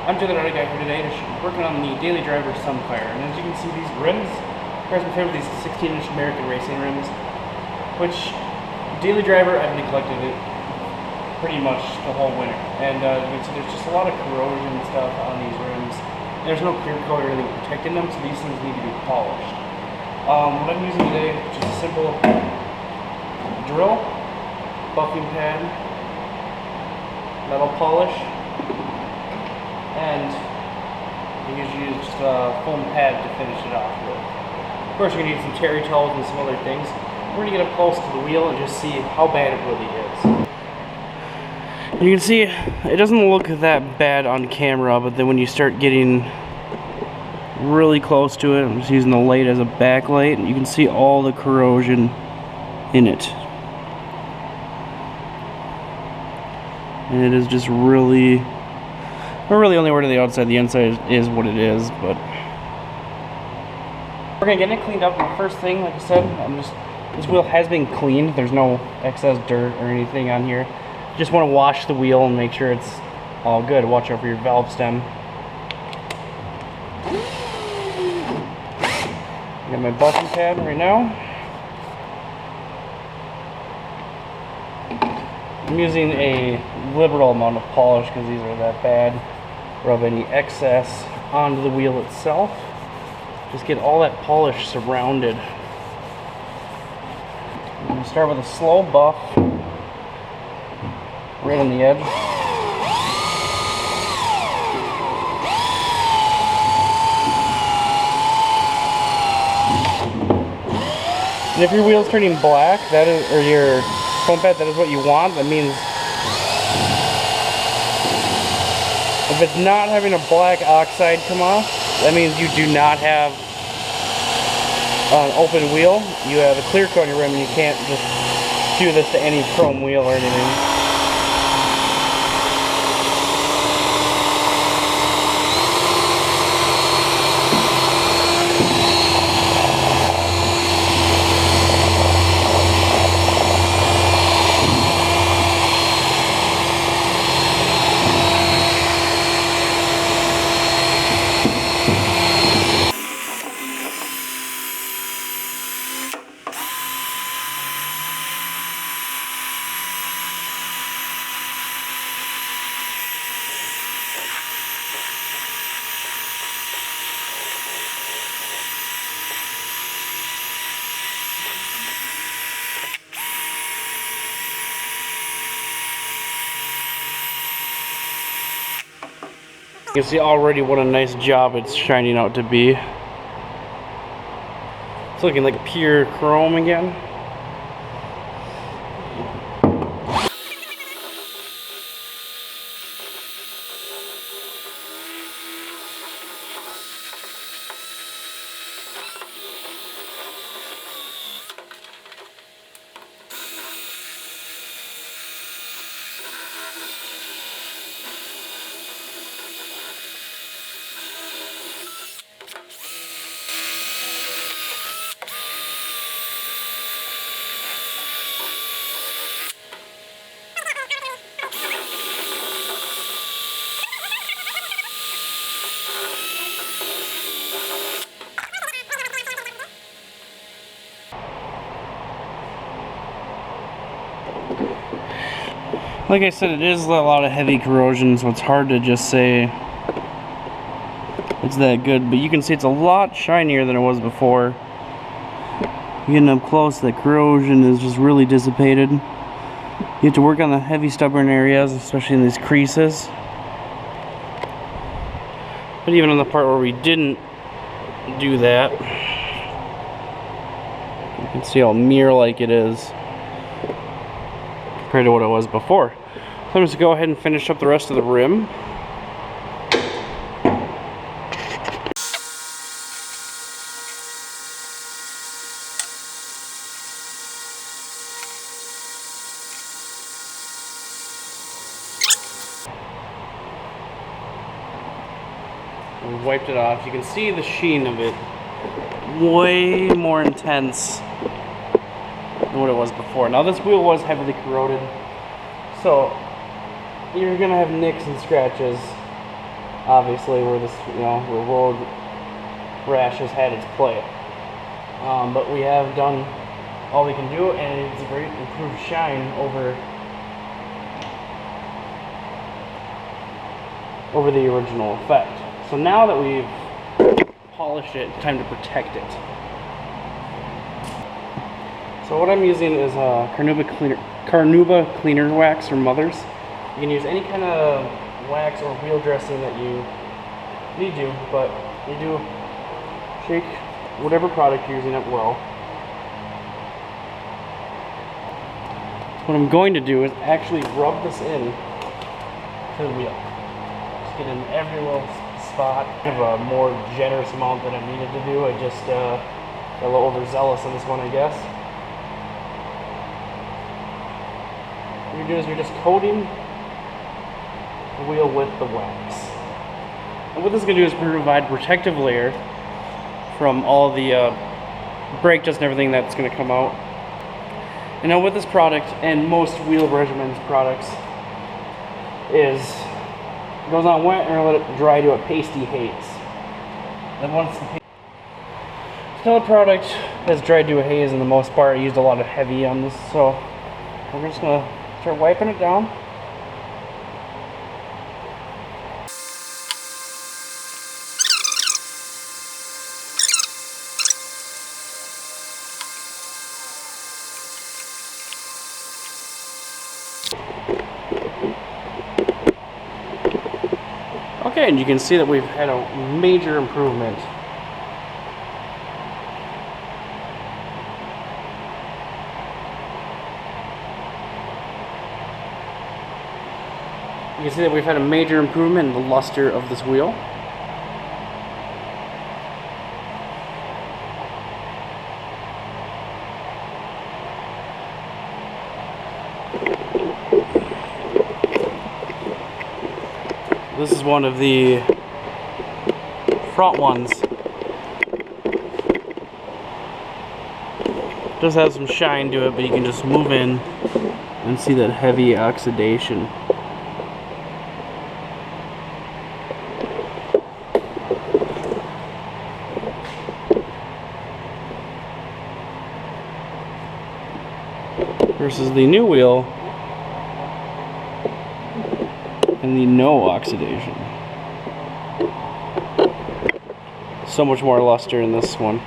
I'm Joe the Auto Guy here today, working on the Daily Driver Sunfire. And as you can see, these rims, here's my favorite, these 16-inch American racing rims, which Daily Driver, I've neglected it pretty much the whole winter. And you can see there's just a lot of corrosion and stuff on these rims. There's no clear coat or anything protecting them, so these things need to be polished. What I'm using today is just a simple drill, buffing pad, metal polish, and you usually use just a foam pad to finish it off with. Of course, you're going to need some terry towels and some other things. We're going to get up close to the wheel and just see how bad it really is. You can see it doesn't look that bad on camera, but then when you start getting really close to it, I'm just using the light as a backlight, and you can see all the corrosion in it. And it is just really only over to the outside. The inside is what it is, but we're gonna get it cleaned up. And the first thing, like I said, this wheel has been cleaned. There's no excess dirt or anything on here. Just want to wash the wheel and make sure it's all good. Watch out for your valve stem. I got my buffing pad right now. I'm using a liberal amount of polish because these are that bad. Rub any excess onto the wheel itself. Just get all that polish surrounded. I'm going to start with a slow buff right on the edge. And if your wheel's turning black, that is, or your foam pad, that is what you want. That means if it's not having a black oxide come off, that means you do not have an open wheel. You have a clear coat on your rim, and you can't just do this to any chrome wheel or anything. You can see already what a nice job it's shining out to be. It's looking like pure chrome again. Like I said, it is a lot of heavy corrosion, so it's hard to just say it's that good, but you can see it's a lot shinier than it was before. Getting up close, the corrosion is just really dissipated. You have to work on the heavy stubborn areas, especially in these creases. But even on the part where we didn't do that, you can see how mirror-like it is compared to what it was before. So I'm just going to go ahead and finish up the rest of the rim. We wiped it off. You can see the sheen of it. Way more intense than what it was before. Now this wheel was heavily corroded, so you're gonna have nicks and scratches obviously, where this, where road rash has had its play. But we have done all we can do, and it's a great improved shine over the original effect. So now that we've polished it, it's time to protect it. So what I'm using is a Carnauba cleaner wax from Mother's. You can use any kind of wax or wheel dressing that you need to, but you do shake whatever product you're using up well. What I'm going to do is actually rub this in to the wheel. Just get in every little spot. I have a more generous amount than I needed to do. I just got a little overzealous on this one, I guess. What you're doing is you're just coating the wheel with the wax. And what this is going to do is provide a protective layer from all the brake dust and everything that's going to come out. And now with this product, and most wheel regimens products, is it goes on wet and let it dry to a pasty haze. Then once the Stella product has dried to a haze, and the most part I used a lot of heavy on this, so we're just going to start wiping it down. Okay, and you can see that we've had a major improvement. You can see that we've had a major improvement in the luster of this wheel. This is one of the front ones. Does have some shine to it, but you can just move in and see that heavy oxidation. Versus the new wheel and the no oxidation. So much more luster in this one.